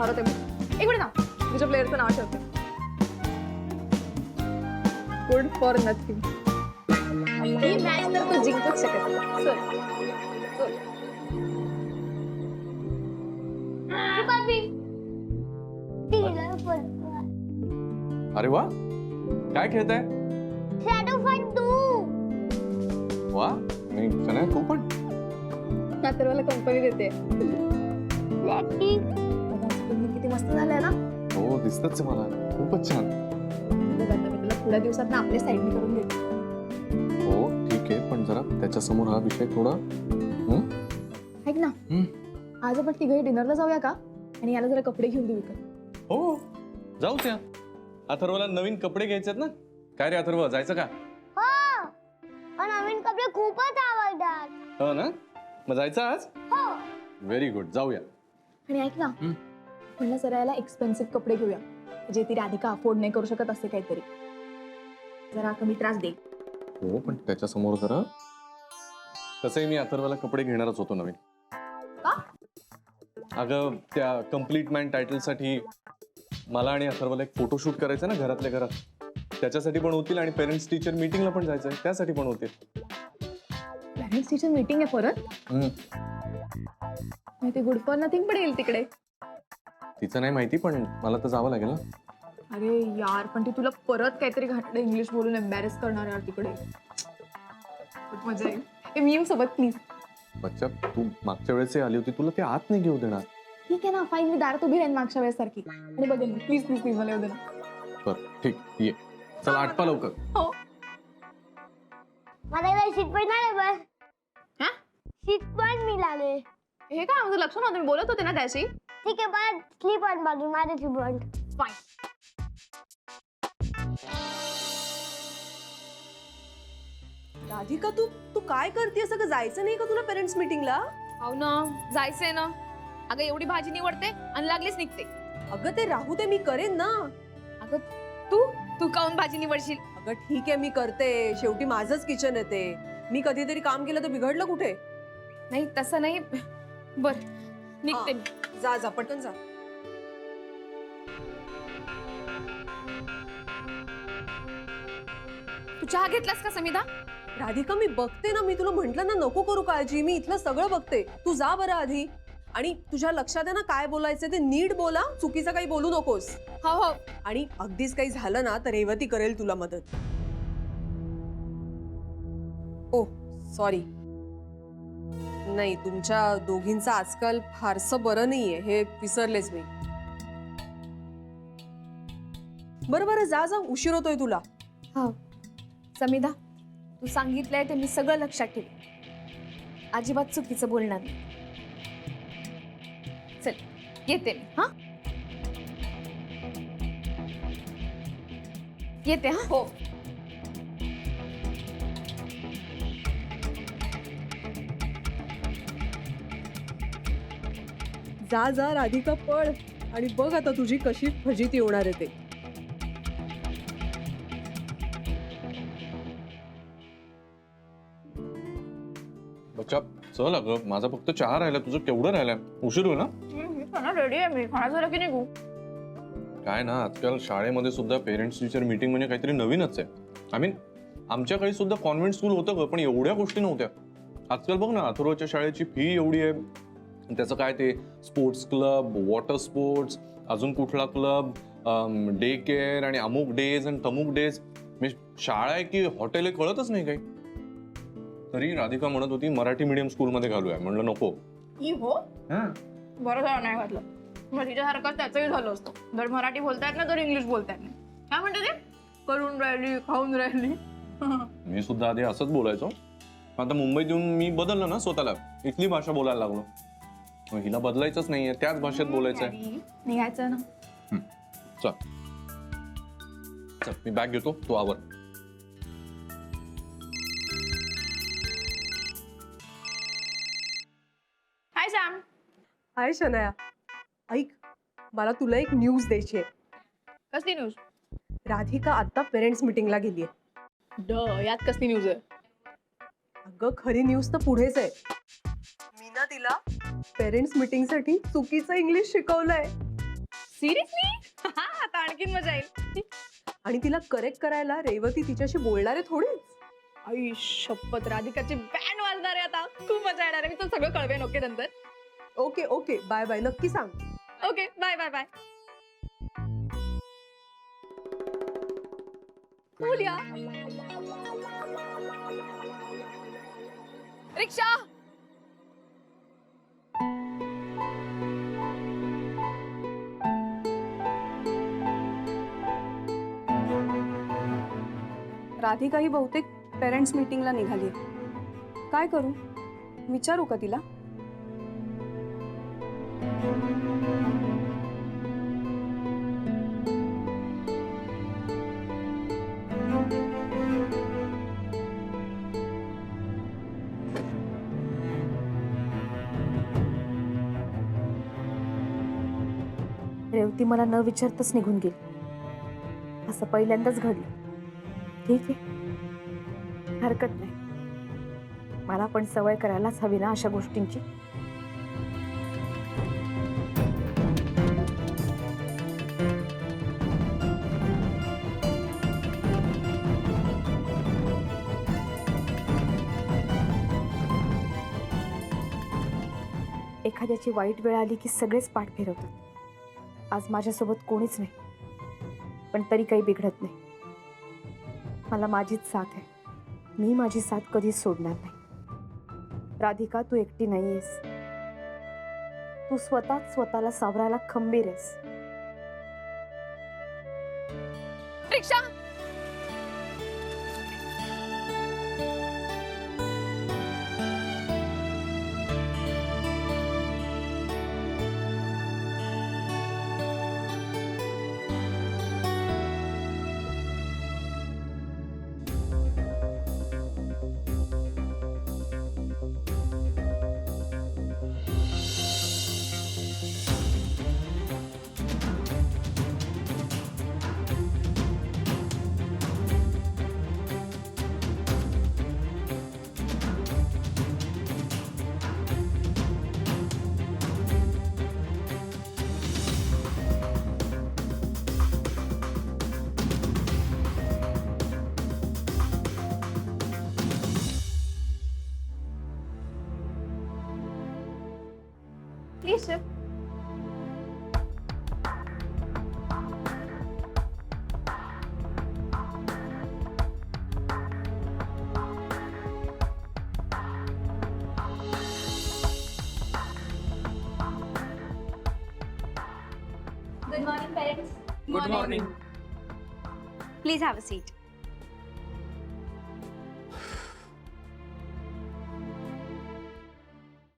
हरवते मी. एक मिनिट ना, तुझ्या प्लेअरचं नाव ठेवते. Good for nothing. He match तर तू जिंकूच शकत नाही. चल. अरे वा, काय खेळताय? Shadow fight 2. वा, मी सनया तू पण. तर मला कंपनी देते. लकी किती मस्त झालंय ना. हो, दिसतच मला खूपच छान. बघ आता मी तुला थोड्या दिवसात ना आपल्या साईडने करून देते. हो ठीक आहे, पण जरा त्याच्या समोर हा विषय थोडा. ऐक ना, आज आपण तिघही डिनरला जाऊया का? आणि याला जरा कपडे घेऊन देऊ विकत. हो, जाऊ त्या. अथर्वला नवीन कपडे घ्यायचेत ना. काय रे अथर्व, जायचं का? हो, नवीन कपडे खूपच आवडतात. हो ना, मग जायचं आज. हो, व्हेरी गुड, जाऊया. आणि ऐक ना, म्हणलं जरा याला एक्सपेन्सिव्ह कपडे घेऊया, जे ती राधिका अफोर्ड नाही करू शकत असे काहीतरी. जरा कमी त्रास दे. हो, पण त्याच्या समोर जरा. तसंही मी अथर्वला कपडे घेणारच होतो नवीन. का? अगं, त्या कम्प्लीट मॅन टायटलसाठी मला आणि अथर्वला एक फोटोशूट करायचं ना घरातल्या घरात. त्याच्यासाठी पण होतील आणि पेरेंट्स टीचर मीटिंगला पण जायचं आहे, त्यासाठी पण होतील. पॅरेंट्स टीचर मीटिंग आहे परत. ते गुड फॉर नथिंग पण येईल तिकडे. तिचं नाही माहिती, पण मला तर जावं लागेल ना. अरे यार, पण ती तुला परत काहीतरी घातलं इंग्लिश बोलून एम्बॅरेस करणार यार तिकडे. खूप मजा येईल. मी येऊ सोबत प्लीज. बच्चा, तू मागच्या वेळेस आली होती, तुला ते आत नाही घेऊ देणार. ठीक आहे ना, फाईन. मी दारात उभी राहीन मागच्या वेळेस सारखी आणि बघेन. प्लीज प्लीज प्लीज मला येऊ दे ना. बरं ठीक, ये. चला आटपा लवकर. हो. मला शीट पण मिळाले. हा? शीट पण मिळाले. हे काय, माझं लक्ष नव्हतं. मी बोलत होते ना त्याशी. ठीक आहे, पण स्लीप ऑन बाजू माझे स्लीप ऑन. फाईन. राधिका, तू तू काय करतेस? सगळं जायचं नाही का तुला पेरेंट्स मीटिंगला? हो ना, जायचंय ना. अगं एवढी भाजी निवडते आणि लागलीच निघते. अगं ते राहू दे, मी करेन ना. अगं तू तू काऊन भाजी निवडशील? अगं ठीक आहे, मी करते. शेवटी माझंच किचन आहे ते. मी कधीतरी काम केलं तर बिघडलं कुठे? नाही तसं नाही. बर, निघते मी. जा जा, पटकन जा. तू चहा घेतलास का समिधा? राधिका, मी बघते ना. मी तुला म्हंटल ना नको करू काळजी. मी इथलं सगळं बघते. तू जा बरं आधी. आणि तुझ्या लक्षात आहे ना काय बोलायचं ते नीट बोला. चुकीचं काही बोलू नकोस. हो हो. आणि अगदीच काही झालं ना तर रेवती करेल तुला मदत. ओ सॉरी. नाही, तुमच्या दोघींचं आजकाल फारसं बरं नाहीये हे विसरलेच मी. बरं बरं, जा जा, उशीर होतोय तुला. हो समिधा, तू सांगितलंय ते मी सगळं लक्षात ठेवेन. अजिबात चुकीचं बोलणार नाही. चल येते मी. हा येते. हा हो. जा जा राधिका, पळ. आणि बघ आता तुझी कशी फजिती होणार आहे ते. बच्चा चल, अगं माझा फक्त चहा राहिला, तुझं केवढं राहिलंय? उशीर होईल ना. रेडी आहे मी. खाना झालं की निघू. काय ना, आजकाल शाळेमध्ये सुद्धा पेरेंट्स टीचर मीटिंग म्हणजे काहीतरी नवीनच आहे. आय मीन, आमच्या काही सुद्धा कॉन्व्हेंट स्कूल होतं ग, पण एवढ्या गोष्टी नव्हत्या. आजकाल बघ ना, अथर्वच्या शाळेची फी एवढी आहे. त्याचं काय ते स्पोर्ट्स क्लब, वॉटर स्पोर्ट्स, अजून कुठला क्लब, डे केअर आणि अमुक डेज आणि तमुक डेज. म्हणजे शाळा आहे की हॉटेल आहे कळतच नाही काही. तरी राधिका म्हणत होती मराठी मीडियम स्कूलमध्ये घालूया. म्हणलं नको. हो, बरं झालं नाही घातलं. मग तिच्यासारखं त्याचंही झालं असतं. जर मराठी बोलतायत ना तर इंग्लिश बोलतायत नाही. काय म्हणते ते? करून राहिली, खाऊन राहिली. मी सुद्धा आधी असंच बोलायचो. आता मुंबईत येऊन मी बदललं ना स्वतःला. इथली भाषा बोलायला लागलो. मग हिला बदलायचंच नाहीये, त्याच भाषेत बोलायचंय. निघायचं ना. चल चल, मी बॅग घेतो, तू आवर. हाय सॅम. हाय शनाया, ऐक, मला तुला एक न्यूज द्यायची आहे. कसली न्यूज? राधिका आता पेरेंट्स मीटिंगला गेलीये. यात कसली न्यूज आहे? अगं खरी न्यूज तर पुढेच आहे. मी ना तिला पेरेंट्स मीटिंग साठी चुकीचं इंग्लिश शिकवलंय. सिरियसली आता आणखीन मजा येईल. आणि तिला करेक्ट करायला रेवती तिच्याशी बोलणार आहे थोडीच. आई शपथ, राधिकाची बँड वाजणार आहे आता. खूप मजा येणार आहे. मी तर सगळं कळवेन ओके नंतर. ओके ओके, बाय बाय, नक्की सांग. Okay bye bye bye. बोलिया रिक्षा. राधिका ही बहुतेक पेरेंट्स मीटिंगला निघाली. काय करू, विचारू का तिला? रेवती मला न विचारताच निघून गेली. असं पहिल्यांदाच घडलं. ठीक आहे, हरकत नाही. मला पण सवय करायलाच हवी ना अशा गोष्टींची. एखाद्याची वाईट वेळ आली की सगळेच पाठ फिरवतात. आज माझ्यासोबत कोणीच नाही, पण तरी काही बिघडत नाही. मला माझीच साथ आहे. मी माझी साथ कधीच सोडणार नाही. राधिका, तू एकटी नाहीयेस. तू स्वतःला सावरायला खंबीर आहेस. रिक्षा. Please, sir. Good morning, parents. Good morning. Please have a seat.